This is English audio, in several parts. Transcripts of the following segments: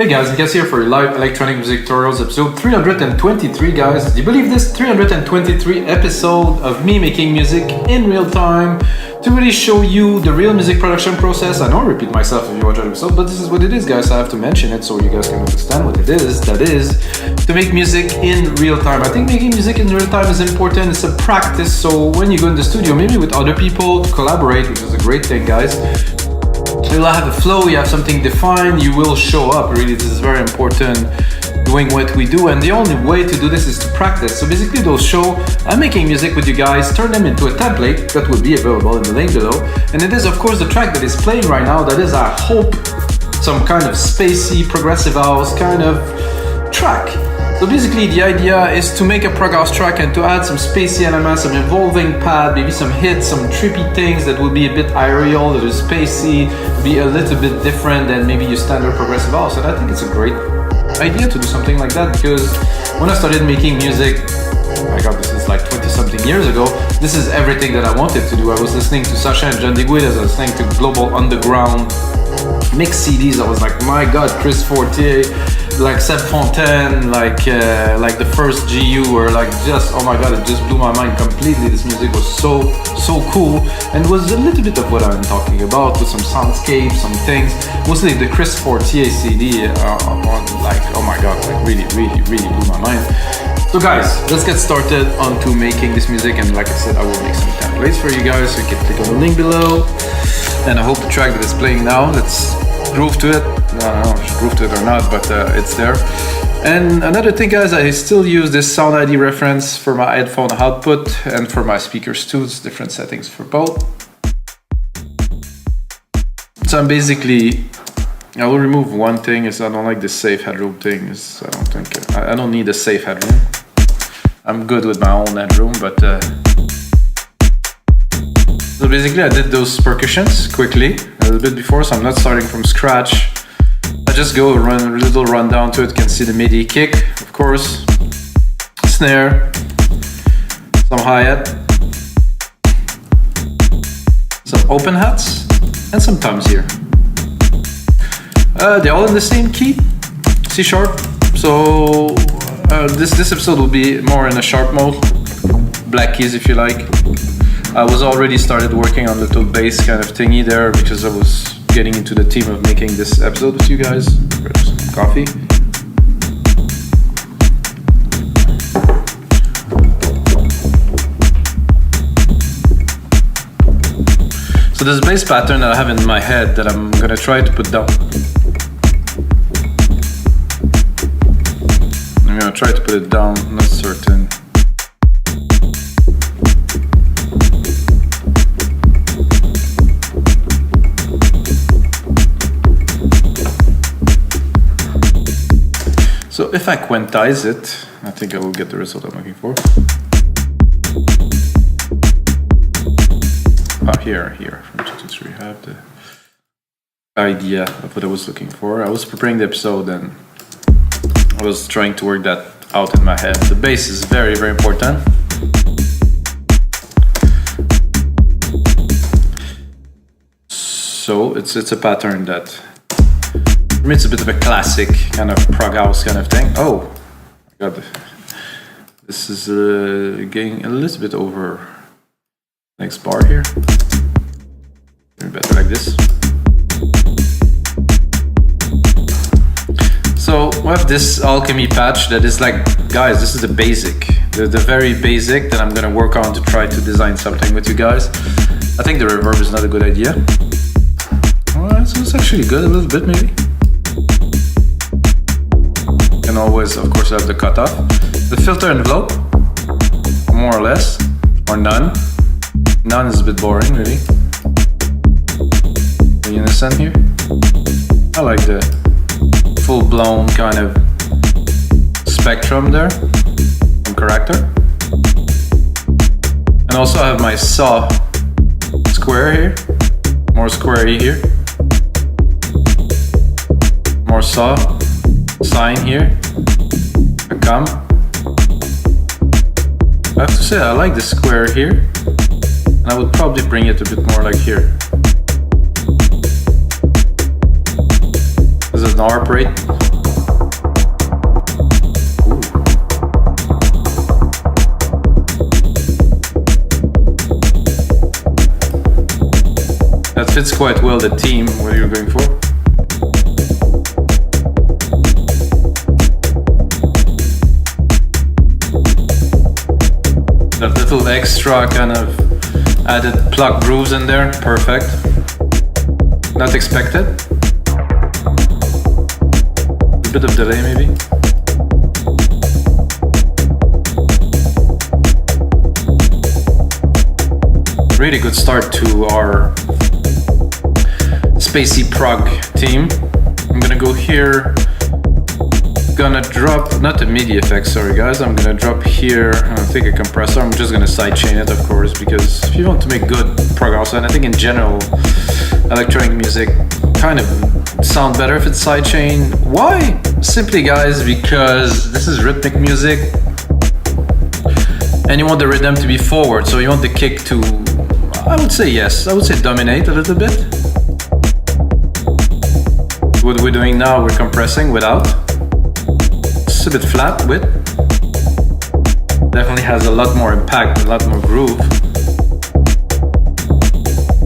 Hey guys, Nikas here for live electronic music tutorials episode 323 guys. Do you believe this? 323 episode of me making music in real time to really show you the real music production process. I know I repeat myself if you watch that episode, but this is what it is guys. I have to mention it so you guys can understand what it is. That is to make music in real time. I think making music in real time is important. It's a practice, so when you go in the studio, maybe with other people to collaborate, which is a great thing guys, you'll have a flow, you have something defined, you will show up. Really, this is very important doing what we do, and the only way to do this is to practice. So basically those show I'm making music with you guys, turn them into a template that will be available in the link below, and it is of course the track that is playing right now. That is, I hope, some kind of spacey progressive house kind of track. So basically the idea is to make a prog house track and to add some spacey elements, some evolving pad, maybe some hits, some trippy things that will be a bit aerial, that is spacey, be a little bit different than maybe your standard progressive house. And I think it's a great idea to do something like that, because when I started making music, oh my god, this is like 20 something years ago, this is everything that I wanted to do. I was listening to Sasha and John DeGuidas, I was listening to Global Underground mix CDs. I was like, my god, Chris Fortier, like Seb Fontaine, like the first GU, or like just, oh my god, it just blew my mind completely. This music was so cool, and was a little bit of what I'm talking about, with some soundscapes, some things, mostly the Chris Fortier CD, like, oh my god, like really blew my mind. So guys, let's get started onto making this music, and like I said, I will make some templates for you guys, so you can click on the link below. And I hope the track that is playing now, let's groove to it. I don't know if I should groove to it or not, but it's there. And another thing guys, I still use this Sound ID reference for my headphone output and for my speakers too. It's different settings for both. So I'm basically, I will remove one thing, is I don't like this safe headroom thing. Is I don't need a safe headroom. I'm good with my own headroom, but so basically I did those percussions quickly, a little bit before, so I'm not starting from scratch. I just go run a little rundown to it. You can see the MIDI kick, of course, snare, some hi-hat, some open hats, and some toms here. They're all in the same key, C sharp. So this episode will be more in a sharp mode, black keys if you like. I was already started working on little bass kind of thingy there, because I was getting into the theme of making this episode with you guys. Some coffee. So this bass pattern that I have in my head that I'm gonna try to put down. I'm gonna try to put it down, not certain. So if I quantize it, I think I will get the result I'm looking for. Here, from 2 to 3, I have the idea of what I was looking for. I was preparing the episode and I was trying to work that out in my head. The bass is very important. So it's a pattern that, for me, it's a bit of a classic kind of prog house kind of thing. Oh, my god, this is getting a little bit over next bar here. Maybe better like this. So we have this alchemy patch that is like, guys, this is the basic, the very basic that I'm gonna work on to try to design something with you guys. I think the reverb is not a good idea. Alright, so it's actually good, a little bit maybe. Can always, of course, have the cutoff. The filter envelope, more or less, or none. None is a bit boring, really. Do you understand here? I like the full-blown kind of spectrum there, from character. And also I have my saw square here, more squarey here. More saw, sine here, a come. I have to say I like the square here, and I would probably bring it a bit more like here. There's an ARP rate. fits quite well the theme, what you're going for. That little extra kind of added pluck grooves in there, perfect. Not expected. A bit of delay maybe. Really good start to our Spacey Prog theme. I'm gonna go here. Gonna drop, not the MIDI effect, sorry guys, I'm gonna drop here, I'll take a compressor, I'm just gonna sidechain it of course, because if you want to make good prog house, and I think in general electronic music kind of sound better if it's sidechain. Why? Simply guys, because this is rhythmic music and you want the rhythm to be forward, so you want the kick to, I would say yes, I would say dominate a little bit. What we're doing now, we're compressing without. It's a bit flat with. Definitely has a lot more impact, a lot more groove.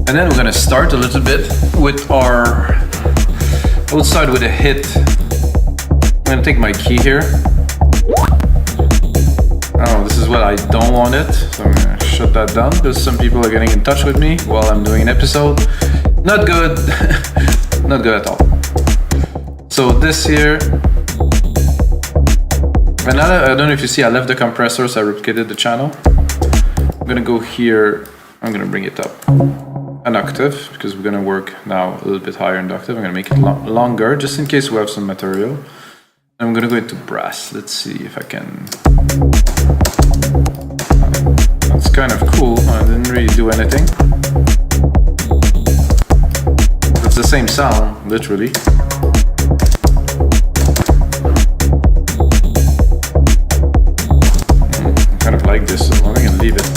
And then we're gonna start a little bit with our, I would start with a hit. I'm gonna take my key here. Oh, this is what I don't want it, so I'm gonna shut that down because some people are getting in touch with me while I'm doing an episode. Not good, not good at all. So this here, and I don't know if you see, I left the compressor, so I replicated the channel. I'm gonna go here, I'm gonna bring it up an octave, because we're gonna work now a little bit higher in the octave. I'm gonna make it longer, just in case we have some material. And I'm gonna go into brass. Let's see if I can. That's kind of cool, I didn't really do anything. It's the same sound, literally. Kind of like this, so I'm gonna leave it.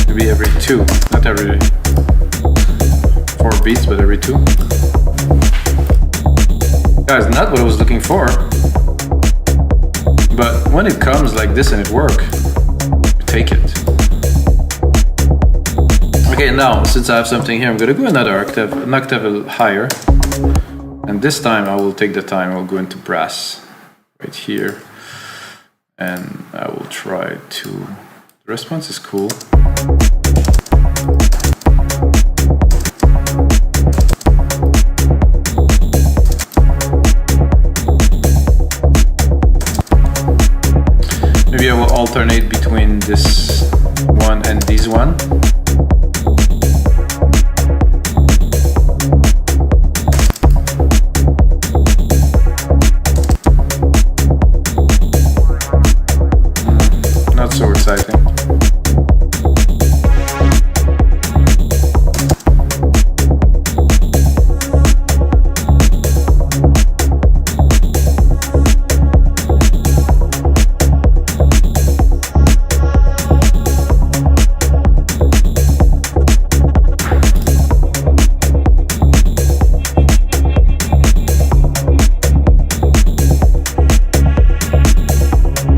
Maybe every 2, not every 4 beats, but every 2. Guys, not what I was looking for. But when it comes like this and it works, take it. Okay, now since I have something here, I'm gonna go another octave, an octave higher. And this time I will take the time, I'll go into brass right here. And I will try to, the response is cool. Maybe I will alternate between this one and this one. Not so exciting.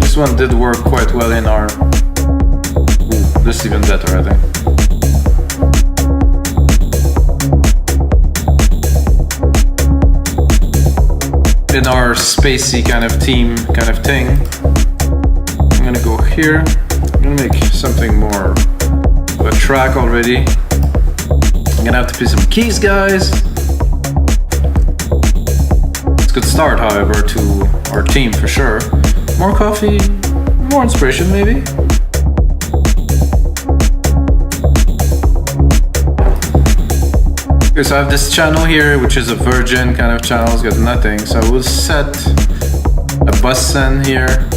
This one did work quite well in our, this is even better I think. In our spacey kind of theme, kind of thing. I'm gonna go here, I'm gonna make something more of a track already. I'm gonna have to play some keys guys. It's a good start however to our theme for sure. More coffee, more inspiration maybe. Okay, so I have this channel here, which is a virgin kind of channel, it's got nothing. So I will set a bassline here.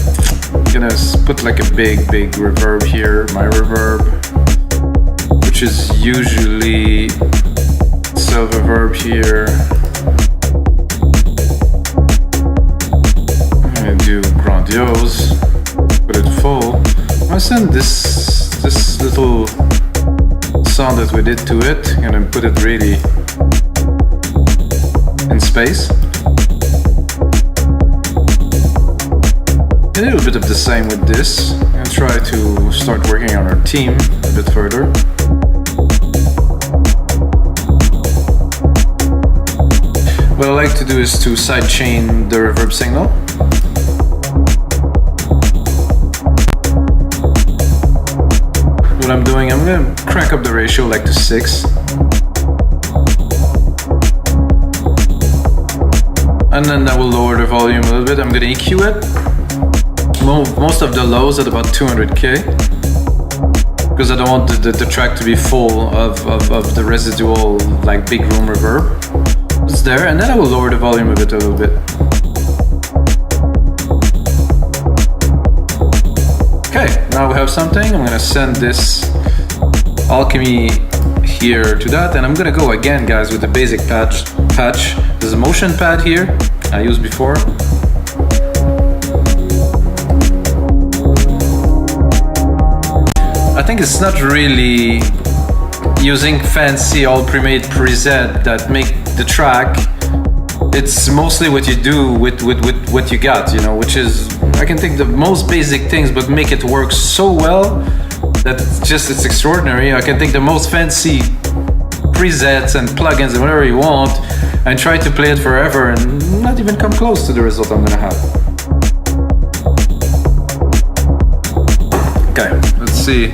I'm gonna put like a big reverb here, my reverb, which is usually silver reverb here. Do grandiose, put it full. I'm gonna send this little sound that we did to it, I'm gonna put it really in space. A little bit of the same with this, and try to start working on our theme a bit further. what I like to do is to sidechain the reverb signal. What I'm doing, I'm gonna crank up the ratio like to 6. And then I will lower the volume a little bit. I'm gonna EQ it. Most of the lows at about 200k. Because I don't want the track to be full of the residual, like, big room reverb. It's there, and then I will lower the volume of it a little bit. Okay, now we have something. I'm gonna send this Alchemy here to that, and I'm gonna go again, guys, with the basic patch. There's a motion pad here I used before. I think it's not really using fancy all pre-made preset that make the track. It's mostly what you do with what you got, you know, which is, I can think the most basic things, but make it work so well that it's extraordinary. I can think the most fancy presets and plugins and whatever you want, and try to play it forever and not even come close to the result I'm gonna have. Okay, let's see.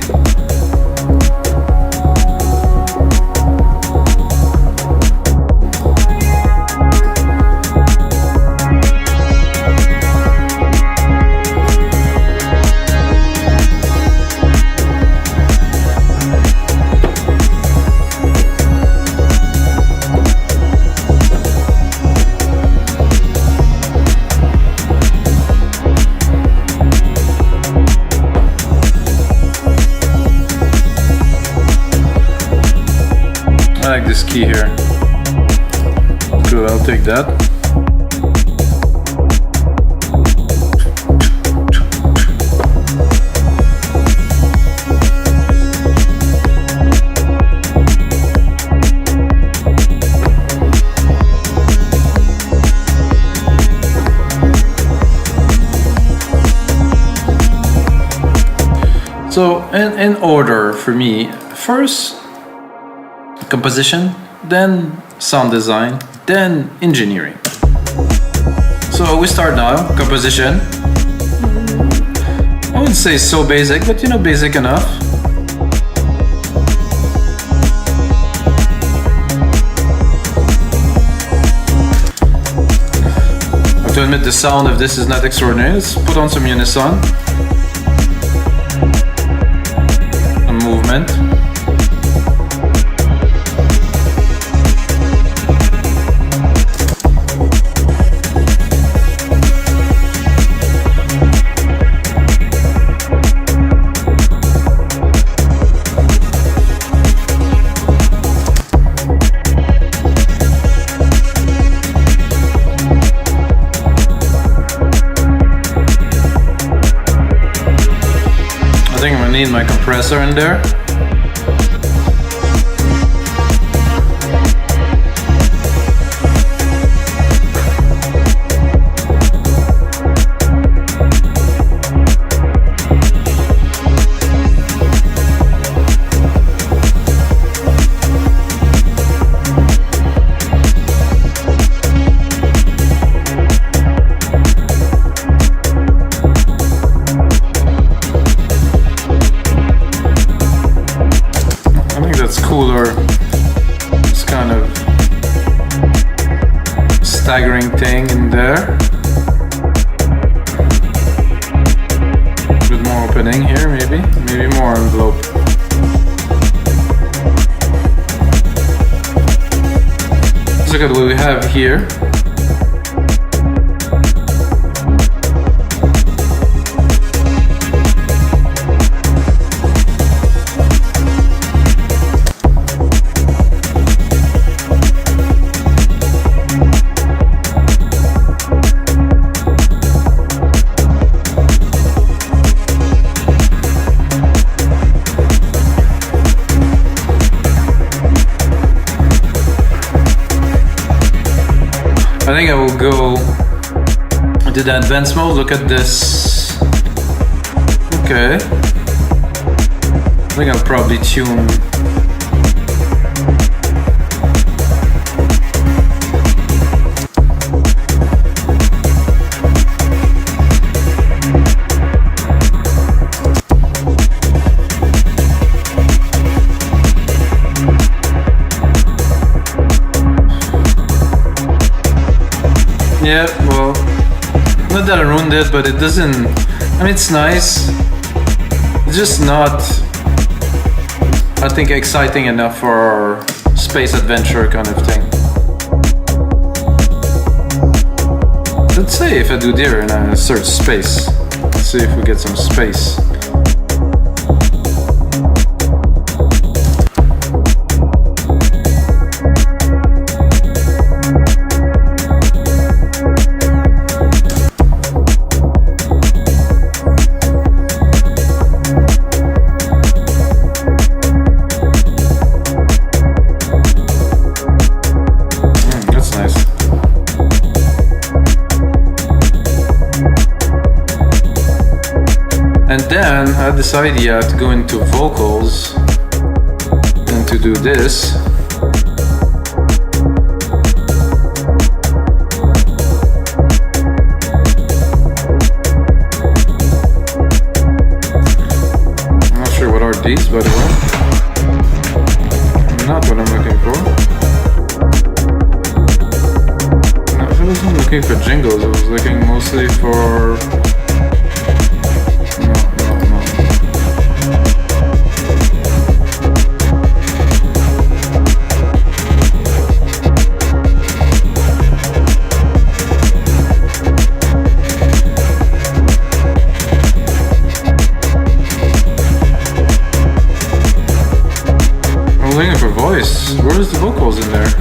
I like this key here. Good, I'll take that. So, in order for me, first composition, then sound design, then engineering. So we start now, composition. I wouldn't say so basic, but you know, basic enough. I have to admit the sound of this is not extraordinary. Let's put on some unison. A movement. I think I'm gonna need my compressor in there. Cooler, this kind of staggering thing in there. A bit more opening here, maybe more envelope. Let's look at what we have here. I think I will go into the advanced mode. Look at this. Okay. I think I'll probably tune. Yeah, well, not that I ruined it, but it doesn't. I mean, it's nice. It's just not, I think, exciting enough for space adventure kind of thing. Let's say if I do there and I search space, let's see if we get some space. And then I had this idea to go into vocals and to do this. I'm not sure what are these, by the way. Not what I'm looking for. No, I wasn't looking for jingles, I was looking mostly for... Where's the vocals in there?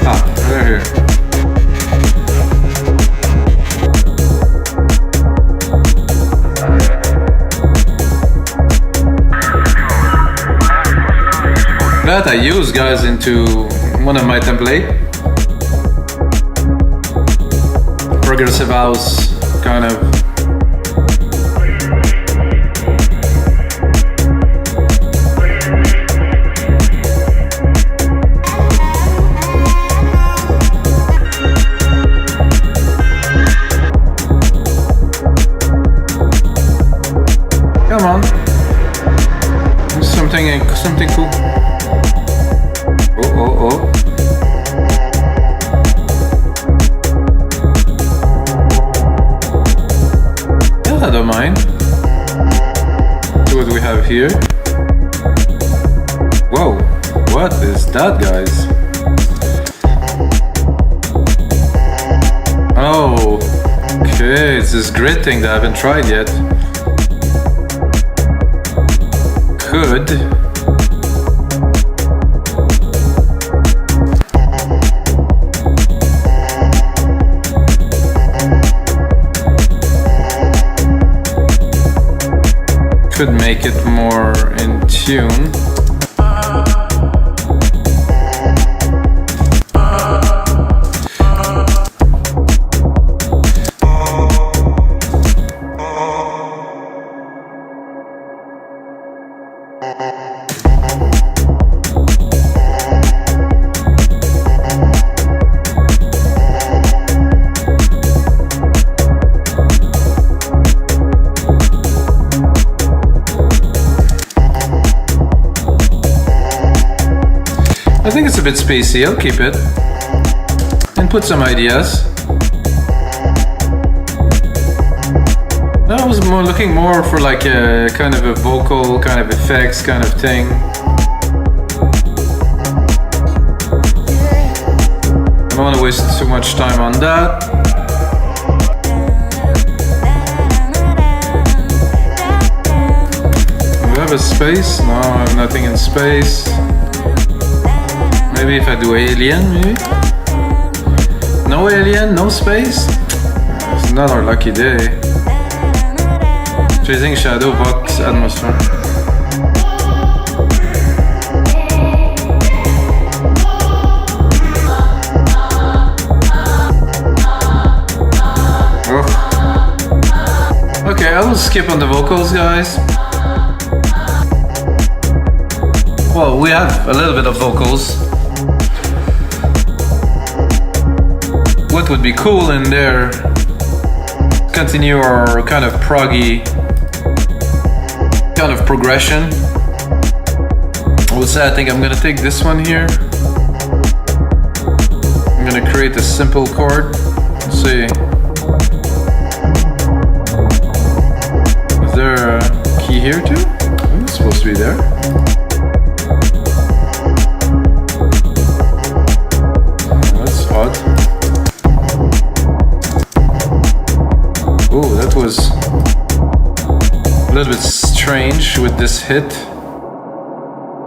Ah, they're here. That I use, guys, into one of my templates. Progressive house kind of. Come on, something cool. Oh. I don't mind. So what do we have here? Whoa, what is that, guys? Oh, okay, it's this grid thing that I haven't tried yet. Could make it more in tune. I think it's a bit spacey, I'll keep it. And put some ideas. I was looking more for like a kind of a vocal, kind of effects kind of thing. I don't want to waste too much time on that. Do we have a space? No, I have nothing in space. Maybe if I do alien, maybe? No alien, no space? It's not our lucky day. Chasing shadow, vox, atmosphere. Oh. Okay, I will skip on the vocals, guys. Well, we have a little bit of vocals. What would be cool in there, continue our kind of proggy kind of progression. I would say I think I'm gonna take this one here. I'm gonna create a simple chord. Let's see. Is there a key here too? Oh, it's supposed to be there. That's odd. Oh, that was a little bit strange with this hit.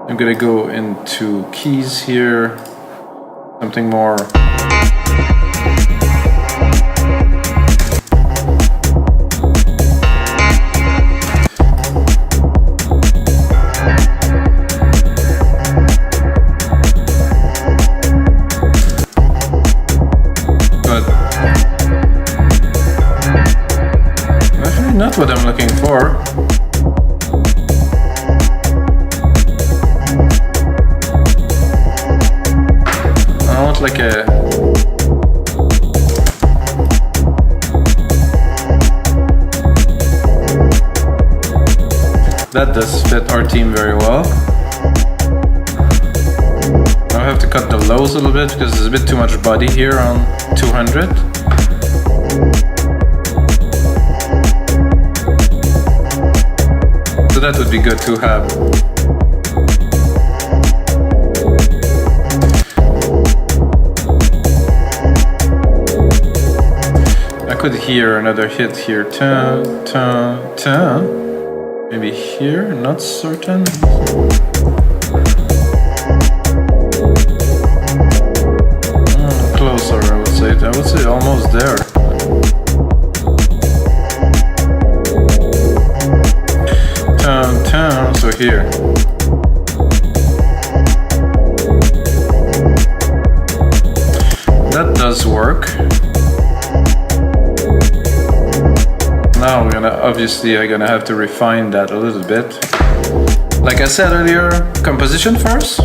I'm gonna go into keys here, something more. But actually not what I'm looking for. Like a that does fit our team very well. I'll have to cut the lows a little bit because there's a bit too much body here on 200. So that would be good to have. Could hear another hit here. Maybe here, not certain. Closer, I would say. I would say almost there. So here. That does work. Now I'm gonna have to refine that a little bit. Like I said earlier, composition first.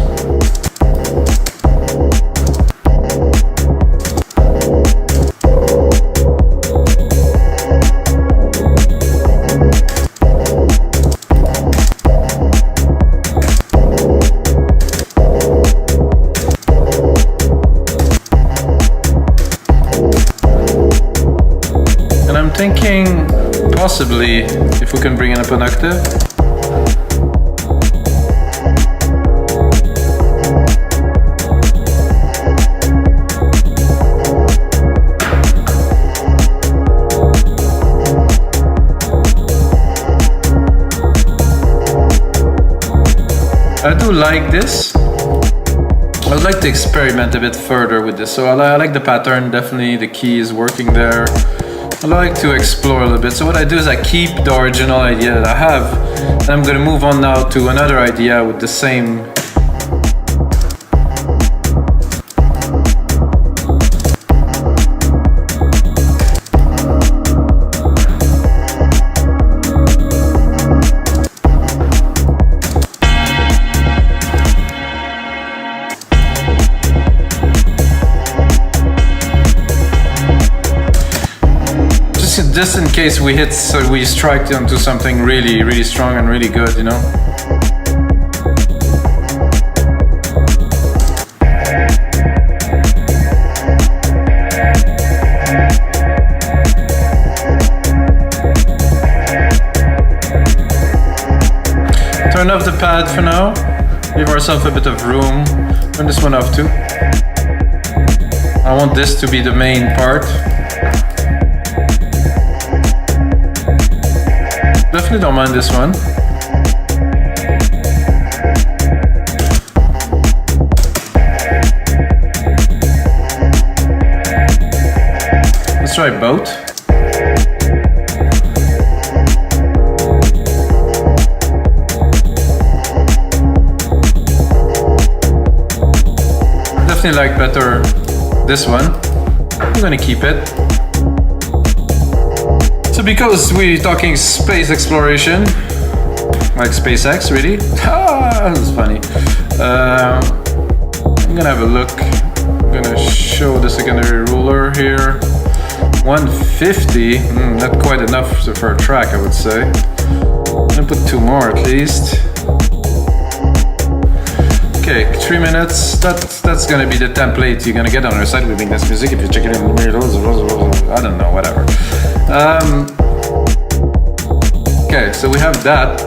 And I'm thinking possibly if we can bring it up an octave. I do like this. I would like to experiment a bit further with this. So I like the pattern, definitely the key is working there. I like to explore a little bit. So what I do is I keep the original idea that I have, and I'm going to move on now to another idea with the same. Just in case we hit, so we strike onto something really, really strong and really good, you know? Turn off the pad for now. Leave ourselves a bit of room. Turn this one off too. I want this to be the main part. Definitely don't mind this one. Let's try both. Definitely like better this one. I'm gonna keep it. So because we're talking space exploration, like SpaceX really, that's funny. I'm gonna have a look. I'm gonna show the secondary ruler here. 150, not quite enough for a track I would say. I'm gonna put two more. more at least. Okay, 3 minutes. That's gonna be the template you're gonna get on our site with this music. If you check it in, I don't know, whatever. Okay, so we have that,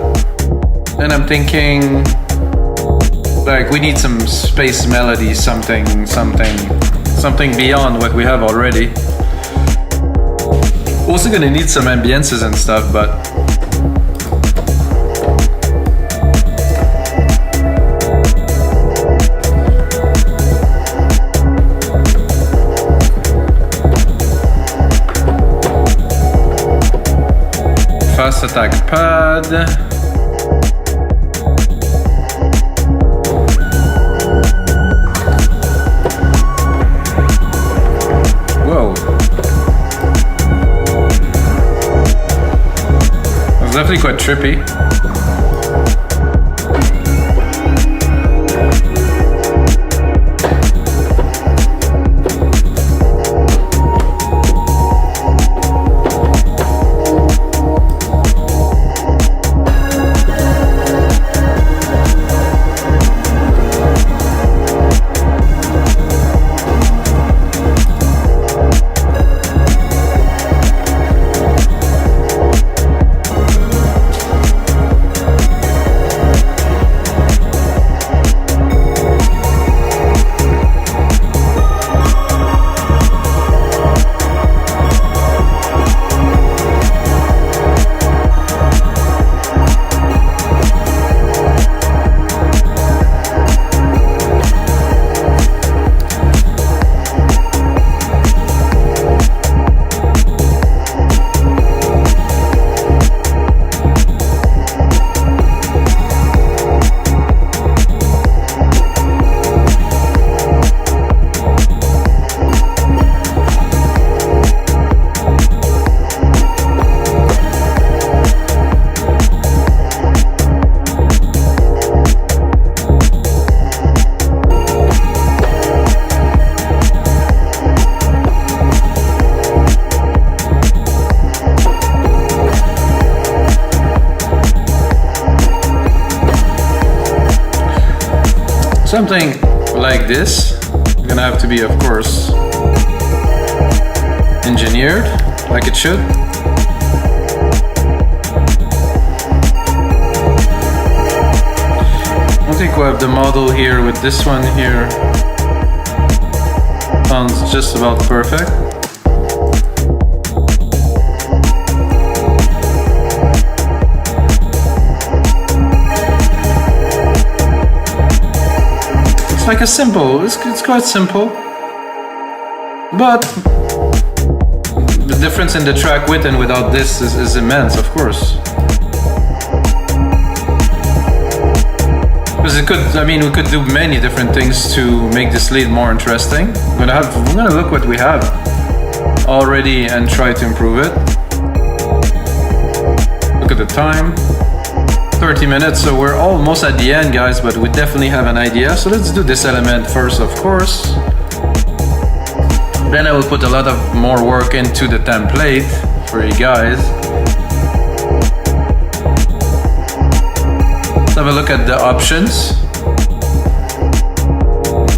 and I'm thinking like we need some space melody, something beyond what we have already. Also gonna need some ambiences and stuff, but fast attack pad. Whoa. That's definitely quite trippy. Something like this, gonna have to be, of course, engineered like it should. I think we'll have the model here with this one here. Sounds just about perfect. It's like a simple, it's quite simple, but the difference in the track with and without this is immense, of course. Because it could, I mean, we could do many different things to make this lead more interesting. We're gonna look what we have already and try to improve it. Look at the time. 30 minutes, so we're almost at the end, guys, but we definitely have an idea. So let's do this element first, of course. Then I will put a lot of more work into the template for you guys. Let's have a look at the options.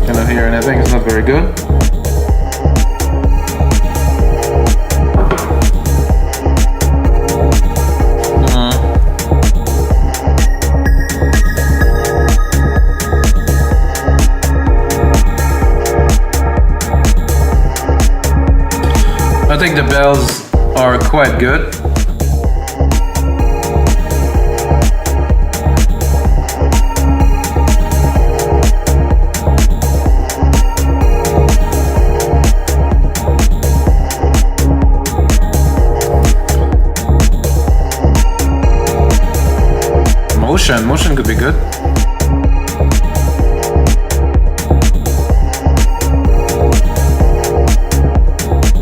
Cannot hear anything, it's not very good. I think the bells are quite good. Motion could be good.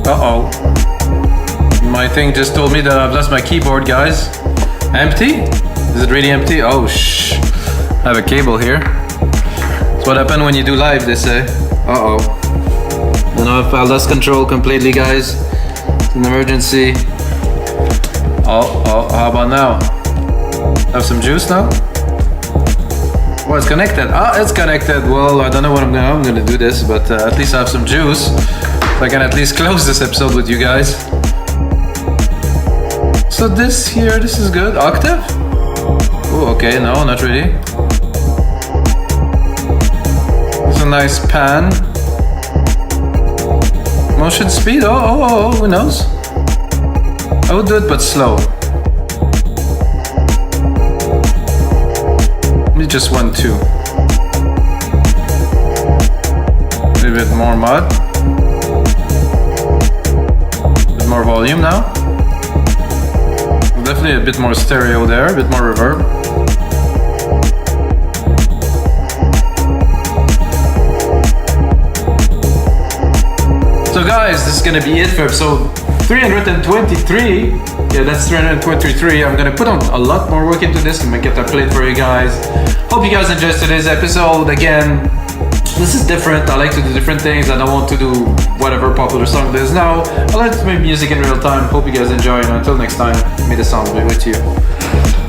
Uh-oh. My thing just told me that I've lost my keyboard, guys. Empty? Is it really empty? Oh, shh. I have a cable here. That's what happened when you do live, they say. Uh-oh. I don't know if I lost control completely, guys. It's an emergency. Oh, how about now? Have some juice now. Well, it's connected. Ah, it's connected. Well, I don't know what I'm gonna do this, but at least I have some juice. So I can at least close this episode with you guys. So this here, this is good. Octave? Oh, okay, no, not really. It's a nice pan. Motion speed, oh, who knows? I would do it, but slow. Maybe just 1-2. A little bit more mud. A bit more volume now. Definitely a bit more stereo there, a bit more reverb. So guys, this is gonna be it for episode 323. Yeah, that's 323. I'm gonna put on a lot more work into this. I'm gonna get that played for you guys. Hope you guys enjoyed today's episode. Again, this is different. I like to do different things. I don't want to do whatever popular song there is now. I like to make music in real time. Hope you guys enjoy, and until next time, may the sound be with you.